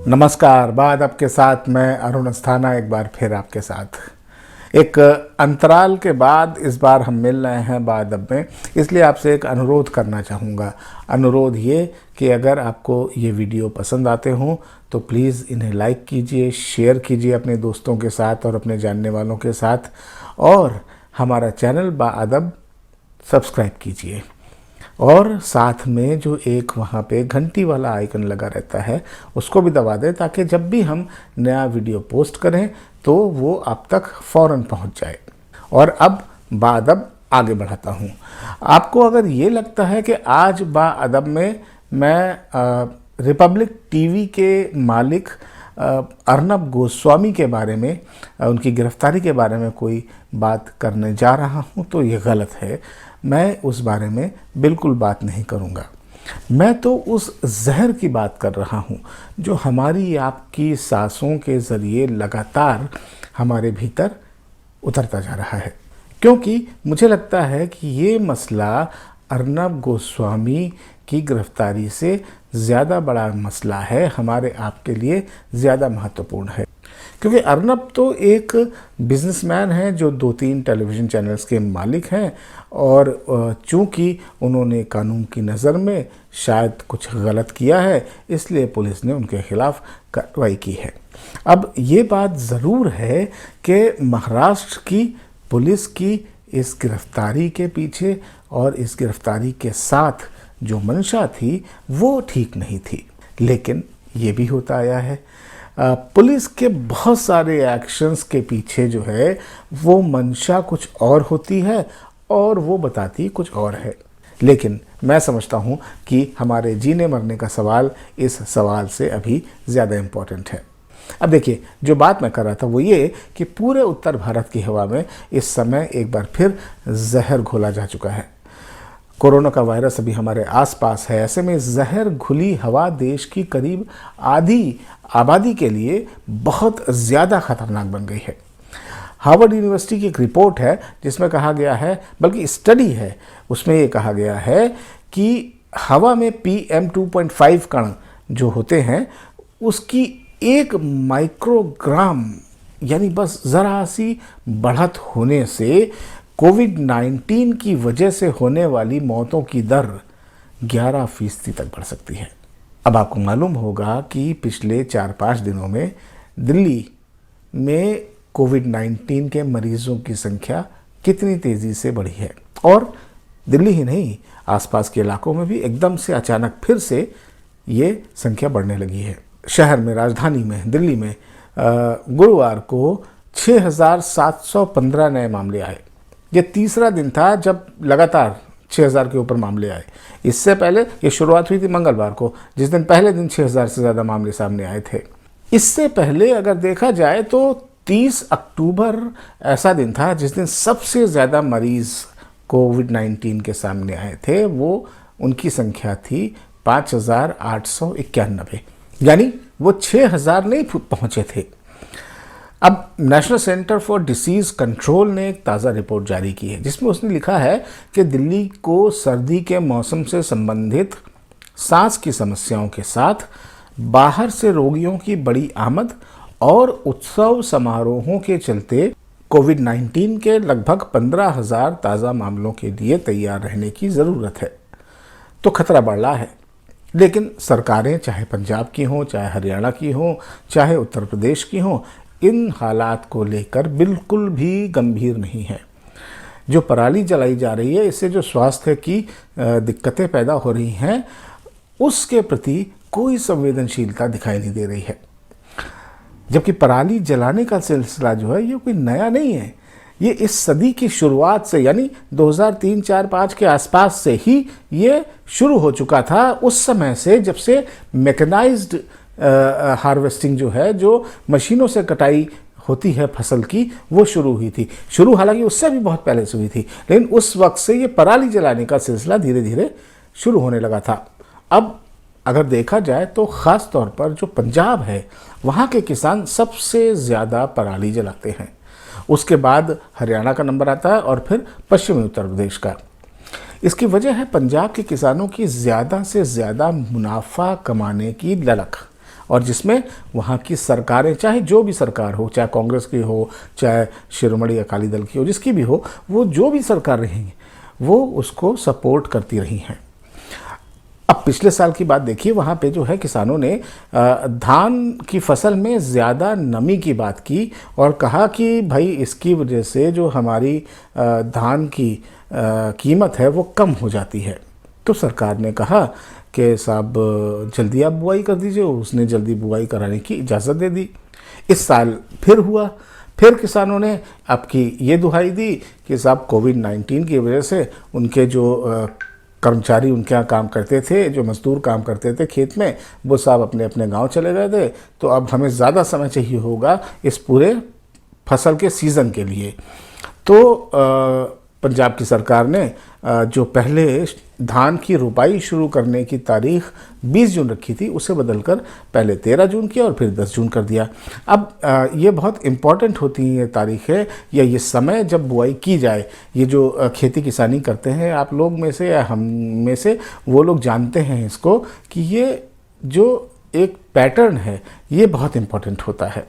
नमस्कार। बाद आपके साथ मैं अरुण अस्थाना एक बार फिर आपके साथ एक अंतराल के बाद इस बार हम मिल रहे हैं बाद अब में, इसलिए आपसे एक अनुरोध करना चाहूँगा। अनुरोध ये कि अगर आपको ये वीडियो पसंद आते हों तो प्लीज़ इन्हें लाइक कीजिए, शेयर कीजिए अपने दोस्तों के साथ और अपने जानने वालों के साथ, और हमारा चैनल बाअदब सब्सक्राइब कीजिए। और साथ में जो एक वहाँ पे घंटी वाला आइकन लगा रहता है उसको भी दबा दें, ताकि जब भी हम नया वीडियो पोस्ट करें तो वो आप तक फ़ौरन पहुँच जाए। और अब बाअदब आगे बढ़ाता हूँ। आपको अगर ये लगता है कि आज बाअदब में मैं रिपब्लिक टीवी के मालिक अर्नब गोस्वामी के बारे में, उनकी गिरफ्तारी के बारे में कोई बात करने जा रहा हूँ, तो ये गलत है। मैं उस बारे में बिल्कुल बात नहीं करूँगा। मैं तो उस जहर की बात कर रहा हूँ जो हमारी आपकी सांसों के ज़रिए लगातार हमारे भीतर उतरता जा रहा है, क्योंकि मुझे लगता है कि ये मसला अर्नब गोस्वामी की गिरफ्तारी से ज़्यादा बड़ा मसला है, हमारे आपके लिए ज़्यादा महत्वपूर्ण है। क्योंकि अर्नब तो एक बिजनेसमैन है जो 2-3 टेलीविज़न चैनल्स के मालिक हैं, और चूंकि उन्होंने कानून की नज़र में शायद कुछ गलत किया है, इसलिए पुलिस ने उनके खिलाफ कार्रवाई की है। अब ये बात ज़रूर है कि महाराष्ट्र की पुलिस की इस गिरफ्तारी के पीछे और इस गिरफ्तारी के साथ जो मंशा थी वो ठीक नहीं थी, लेकिन ये भी होता आया है। पुलिस के बहुत सारे एक्शंस के पीछे जो है वो मंशा कुछ और होती है और वो बताती कुछ और है। लेकिन मैं समझता हूँ कि हमारे जीने मरने का सवाल इस सवाल से अभी ज़्यादा इम्पोर्टेंट है। अब देखिए, जो बात मैं कर रहा था वो ये कि पूरे उत्तर भारत की हवा में इस समय एक बार फिर जहर घोला जा चुका है। कोरोना का वायरस अभी हमारे आसपास है। ऐसे में जहर घुली हवा देश की करीब आधी आबादी के लिए बहुत ज़्यादा खतरनाक बन गई है। हार्वर्ड यूनिवर्सिटी की एक रिपोर्ट है जिसमें कहा गया है, बल्कि स्टडी है, उसमें ये कहा गया है कि हवा में PM 2.5 कण जो होते हैं उसकी 1 माइक्रोग्राम यानी बस ज़रा सी बढ़त होने से कोविड-19 की वजह से होने वाली मौतों की दर 11% तक बढ़ सकती है। अब आपको मालूम होगा कि पिछले 4-5 दिनों में दिल्ली में कोविड-19 के मरीजों की संख्या कितनी तेज़ी से बढ़ी है, और दिल्ली ही नहीं, आसपास के इलाकों में भी एकदम से अचानक फिर से ये संख्या बढ़ने लगी है। शहर में, राजधानी में, दिल्ली में गुरुवार को 6,715 नए मामले आए। ये तीसरा दिन था जब लगातार 6,000 के ऊपर मामले आए। इससे पहले ये शुरुआत हुई थी मंगलवार को, जिस दिन पहले दिन 6,000 से ज़्यादा मामले सामने आए थे। इससे पहले अगर देखा जाए तो 30 अक्टूबर ऐसा दिन था जिस दिन सबसे ज़्यादा मरीज़ कोविड-19 के सामने आए थे। वो उनकी संख्या थी 5,891, यानी वो 6,000 नहीं पहुँचे थे। अब national centre for disease control ने एक ताज़ा रिपोर्ट जारी की है जिसमें उसने लिखा है कि दिल्ली को सर्दी के मौसम से संबंधित सांस की समस्याओं के साथ बाहर से रोगियों की बड़ी आमद और उत्सव समारोहों के चलते कोविड-19 के लगभग 15,000 ताज़ा मामलों के लिए तैयार रहने की ज़रूरत है। तो खतरा बढ़ रहा है, लेकिन सरकारें, चाहे पंजाब की हों, चाहे हरियाणा की हों, चाहे उत्तर प्रदेश की हों, इन हालात को लेकर बिल्कुल भी गंभीर नहीं है। जो पराली जलाई जा रही है, इससे जो स्वास्थ्य की दिक्कतें पैदा हो रही हैं, उसके प्रति कोई संवेदनशीलता दिखाई नहीं दे रही है। जबकि पराली जलाने का सिलसिला जो है ये कोई नया नहीं है। ये इस सदी की शुरुआत से, यानी 2003, 4, 5 के आसपास से ही ये शुरू हो चुका था। उस समय से, जब से मैकेनाइज्ड हार्वेस्टिंग जो है, जो मशीनों से कटाई होती है फसल की, वो शुरू हुई थी। शुरू हालांकि उससे भी बहुत पहले से हुई थी, लेकिन उस वक्त से ये पराली जलाने का सिलसिला धीरे धीरे शुरू होने लगा था। अब अगर देखा जाए तो ख़ास तौर पर जो पंजाब है, वहाँ के किसान सबसे ज़्यादा पराली जलाते हैं। उसके बाद हरियाणा का नंबर आता है और फिर पश्चिमी उत्तर प्रदेश का। इसकी वजह है पंजाब के किसानों की ज़्यादा से ज़्यादा मुनाफा कमाने की ललक और जिसमें वहाँ की सरकारें, चाहे जो भी सरकार हो, चाहे कांग्रेस की हो, चाहे शिरोमणि अकाली दल की हो, जिसकी भी हो, वो जो भी सरकार रही वो उसको सपोर्ट करती रही हैं। अब पिछले साल की बात देखिए, वहाँ पे जो है किसानों ने धान की फसल में ज़्यादा नमी की बात की और कहा कि भाई इसकी वजह से जो हमारी धान की कीमत है वो कम हो जाती है। तो सरकार ने कहा कि साहब जल्दी आप बुआई कर दीजिए, उसने जल्दी बुआई कराने की इजाज़त दे दी। इस साल फिर हुआ, फिर किसानों ने आपकी ये दुहाई दी कि साहब कोविड-19 की वजह से उनके जो कर्मचारी उनके यहाँ काम करते थे, जो मजदूर काम करते थे खेत में, वो साहब अपने अपने गांव चले गए थे। तो अब हमें ज़्यादा समय चाहिए होगा इस पूरे फसल के सीज़न के लिए। तो पंजाब की सरकार ने जो पहले धान की रुपाई शुरू करने की तारीख 20 जून रखी थी, उसे बदलकर पहले 13 जून किया और फिर 10 जून कर दिया। अब ये बहुत इम्पॉर्टेंट होती है तारीखें या ये समय जब बुआई की जाए। ये जो खेती किसानी करते हैं आप लोग में से या हम में से, वो लोग जानते हैं इसको कि ये जो एक पैटर्न है ये बहुत इम्पॉर्टेंट होता है।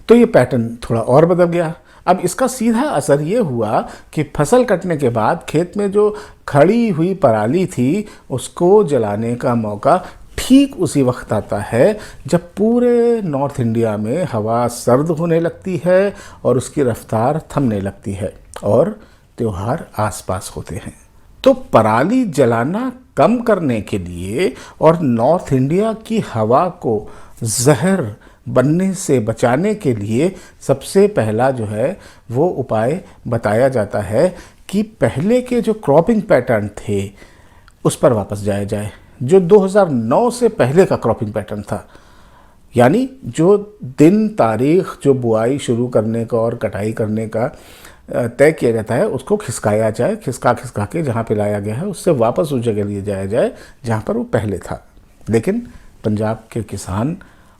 तो ये पैटर्न थोड़ा और बदल गया। अब इसका सीधा असर ये हुआ कि फसल कटने के बाद खेत में जो खड़ी हुई पराली थी उसको जलाने का मौका ठीक उसी वक्त आता है जब पूरे नॉर्थ इंडिया में हवा सर्द होने लगती है और उसकी रफ्तार थमने लगती है और त्योहार आसपास होते हैं। तो पराली जलाना कम करने के लिए और नॉर्थ इंडिया की हवा को जहर बनने से बचाने के लिए सबसे पहला जो है वो उपाय बताया जाता है कि पहले के जो क्रॉपिंग पैटर्न थे उस पर वापस जाया जाए, जो 2009 से पहले का क्रॉपिंग पैटर्न था। यानी जो दिन तारीख जो बुआई शुरू करने का और कटाई करने का तय किया जाता है उसको खिसकाया जाए, खिसका के जहाँ पे लाया गया है उससे वापस उस जगह ले जाया जाए जहाँ पर वो पहले था। लेकिन पंजाब के किसान,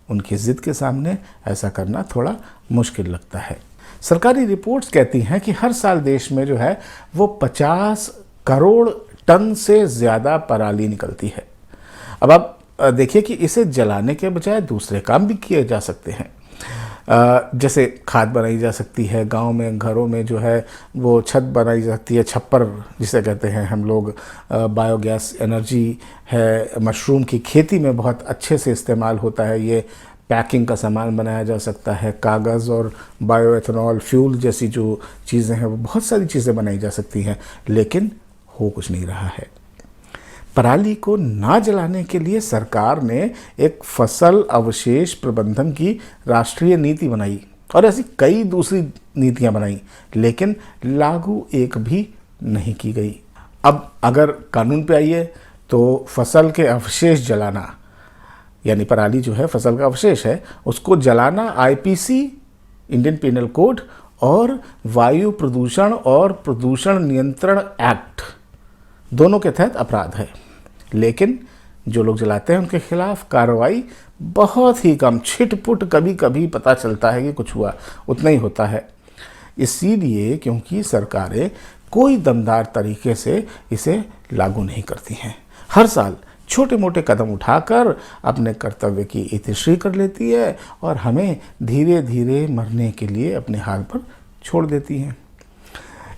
उनकी ज़िद के सामने ऐसा करना थोड़ा मुश्किल लगता है। सरकारी रिपोर्ट्स कहती हैं कि हर साल देश में जो है वो 50 करोड़ टन से ज़्यादा पराली निकलती है। अब आप देखिए कि इसे जलाने के बजाय दूसरे काम भी किए जा सकते हैं। जैसे खाद बनाई जा सकती है, गांव में घरों में जो है वो छत बनाई जा सकती है, छप्पर जिसे कहते हैं हम लोग। बायोगैस एनर्जी है, मशरूम की खेती में बहुत अच्छे से इस्तेमाल होता है। ये पैकिंग का सामान बनाया जा सकता है, कागज़ और बायोएथेनॉल फ्यूल जैसी जो चीज़ें हैं वो बहुत सारी चीज़ें बनाई जा सकती हैं, लेकिन हो कुछ नहीं रहा है। पराली को ना जलाने के लिए सरकार ने एक फसल अवशेष प्रबंधन की राष्ट्रीय नीति बनाई और ऐसी कई दूसरी नीतियां बनाई, लेकिन लागू एक भी नहीं की गई। अब अगर कानून पे आइए तो फसल के अवशेष जलाना, यानी पराली जो है फसल का अवशेष है, उसको जलाना आईपीसी, इंडियन पिनल कोड और वायु प्रदूषण और प्रदूषण नियंत्रण एक्ट दोनों के तहत अपराध है। लेकिन जो लोग जलाते हैं उनके खिलाफ कार्रवाई बहुत ही कम, छिटपुट कभी कभी पता चलता है कि कुछ हुआ, उतना ही होता है। इसीलिए क्योंकि सरकारें कोई दमदार तरीके से इसे लागू नहीं करती हैं, हर साल छोटे मोटे कदम उठाकर अपने कर्तव्य की इतिश्री कर लेती है और हमें धीरे धीरे मरने के लिए अपने हाल पर छोड़ देती हैं।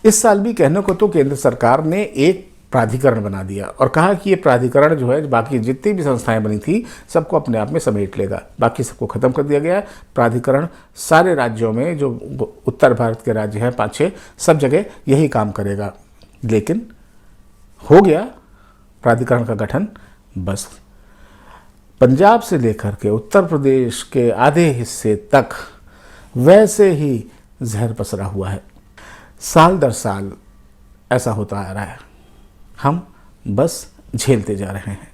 इस साल भी कहने को तो केंद्र सरकार ने एक प्राधिकरण बना दिया और कहा कि ये प्राधिकरण जो है बाकी जितनी भी संस्थाएं बनी थी सबको अपने आप में समेट लेगा, बाकी सबको ख़त्म कर दिया गया। प्राधिकरण सारे राज्यों में, जो उत्तर भारत के राज्य हैं 5-6, सब जगह यही काम करेगा। लेकिन हो गया प्राधिकरण का गठन, बस पंजाब से लेकर के उत्तर प्रदेश के आधे हिस्से तक वैसे ही जहर पसरा हुआ है। साल दर साल ऐसा होता आ रहा है, हम बस झेलते जा रहे हैं।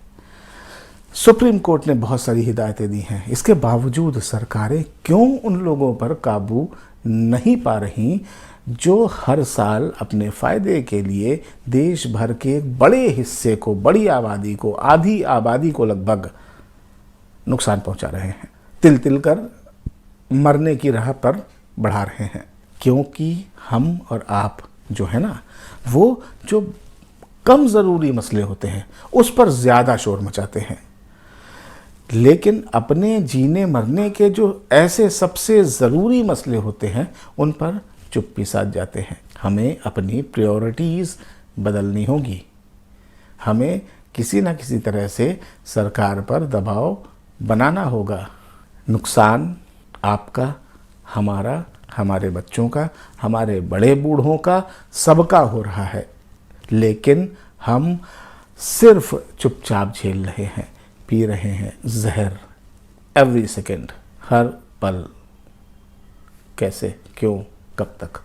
सुप्रीम कोर्ट ने बहुत सारी हिदायतें दी हैं, इसके बावजूद सरकारें क्यों उन लोगों पर काबू नहीं पा रही जो हर साल अपने फ़ायदे के लिए देश भर के एक बड़े हिस्से को, बड़ी आबादी को, आधी आबादी को लगभग नुकसान पहुंचा रहे हैं, तिल तिल कर मरने की राह पर बढ़ा रहे हैं। क्योंकि हम और आप जो है ना, वो जो कम ज़रूरी मसले होते हैं उस पर ज़्यादा शोर मचाते हैं। लेकिन अपने जीने मरने के जो ऐसे सबसे ज़रूरी मसले होते हैं उन पर चुप्पी साध जाते हैं। हमें अपनी प्रायोरिटीज़ बदलनी होगी। हमें किसी न किसी तरह से सरकार पर दबाव बनाना होगा। नुकसान आपका, हमारा, हमारे बच्चों का, हमारे बड़े बूढ़ों का, सबका हो रहा है, लेकिन हम सिर्फ चुपचाप झेल रहे हैं, पी रहे हैं जहर एवरी सेकेंड, हर पल। कैसे, क्यों, कब तक?